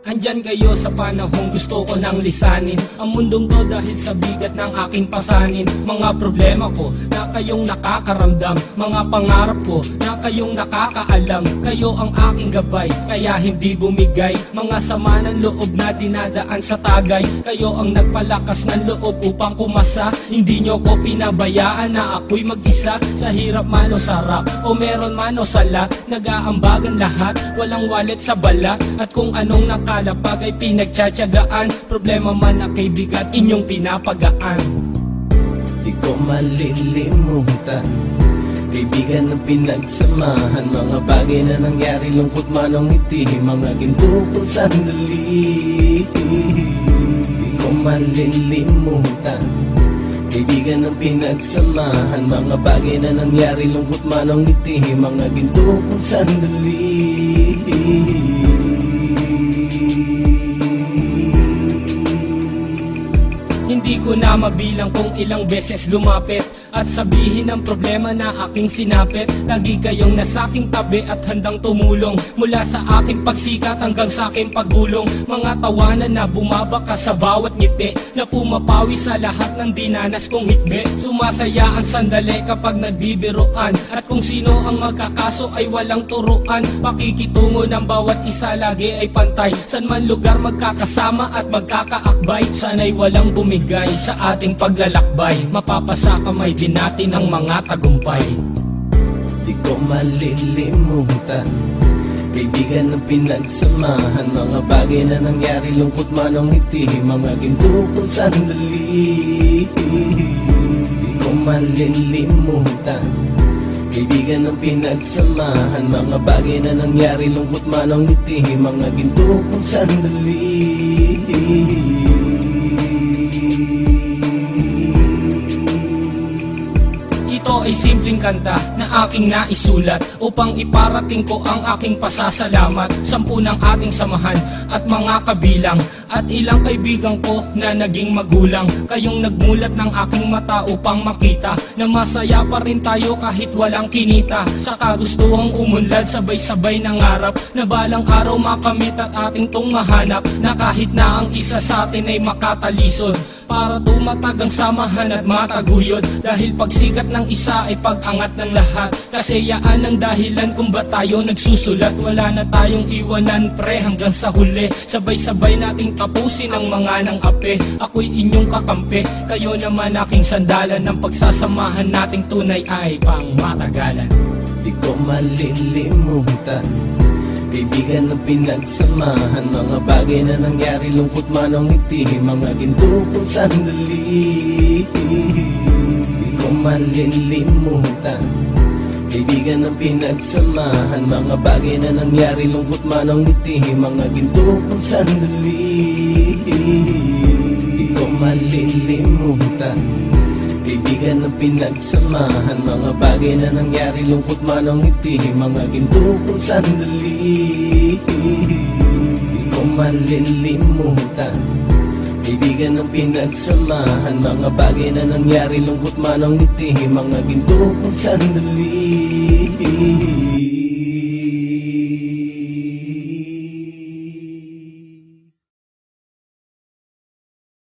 Andyan kayo sa panahong gusto ko nang lisanin ang mundong to dahil sa bigat ng aking pasanin. Mga problema ko na kayong nakakaramdam, mga pangarap ko na kayong nakakaalam. Kayo ang aking gabay, kaya hindi bumigay. Mga sama ng loob na dinadaan sa tagay. Kayo ang nagpalakas ng loob upang kumasa. Hindi nyo ko pinabayaan na ako'y mag-isa. Sa hirap man o sarap, o meron man o salat, nag-aambagan lahat, walang wallet sa balat. At kung anong nakalapag ay pinagtsatsagaan, problema man na kay bigat, inyong pinapagaan. Di ko malilimutan, kaibigan ng pinagsamahan, mga bagay na nangyari, lungkot man o ngiti, mga ginto kong sandali. Di ko malilimutan, kaibigan ng pinagsamahan, mga bagay na nangyari, lungkot man o ngiti, mga ginto kong sandali. Hindi ko na mabilang kung ilang beses lumapit at sabihin ang problema na aking sinapit. Lagi kayong nasa aking tabi at handang tumulong, mula sa aking pagsikat hanggang sa aking paggulong. Mga tawanan na bumabaka sa bawat ngiti, na pumapawi sa lahat ng dinanas kong hitbe. Sumasaya ang sandali kapag nagbibiruan, at kung sino ang magkakaso ay walang turuan. Pakikitungo ng bawat isa lagi ay pantay, san man lugar magkakasama at magkakaakbay. Sana'y walang bumigay sa ating paglalakbay, mapapasa kamay din natin ang mga tagumpay. Di ko malilimutan, kaibigan ng pinagsamahan, mga bagay na nangyari, lungkot man o ngiti, mga ginto kong sandali. Di ko malilimutan, kaibigan ng pinagsamahan, mga bagay na nangyari, lungkot man o ngiti, mga ginto kong sandali. Ito ay simpleng kanta na aking naisulat upang iparating ko ang aking pasasalamat. 10 ng ating samahan at mga kabilang, at ilang kaibigan ko na naging magulang. Kayong nagmulat ng aking mata upang makita na masaya pa rin tayo kahit walang kinita. Sa kagustuhang umunlad, sabay-sabay nangarap na balang araw makamit at ating tong mahanap, na kahit na ang isa sa atin ay makatalisod, para tumatag ang samahan at mataguyod. Dahil pagsikat ng isa ay pag-angat ng lahat, kasi yaan ang dahilan kung ba't tayo nagsusulat. Wala na tayong iwanan pre hanggang sa huli, sabay-sabay nating tapusin ang mga nang ape. Ako'y inyong kakampi, kayo naman aking sandalan, ng pagsasamahan nating tunay ay pang matagalan. Di ko malilimutan, kaibigan ng pinagsamahan, mga bagay na nangyari, lungkot man o ngiti, mga ginto kong sandali. Di ko malilimutan, kaibigan ng pinagsamahan, mga bagay na nangyari, lungkot man o ngiti, mga ginto kong sandali. Di ko malilimutan, kaibigan ng pinagsamahan, mga bagay na nangyari, lungkot man o ngiti, mga ginto kong sandali. Di ko malilimutan, kaibigan ng pinagsamahan, mga bagay na nangyari, lungkot man o ngiti, mga ginto kong sandali.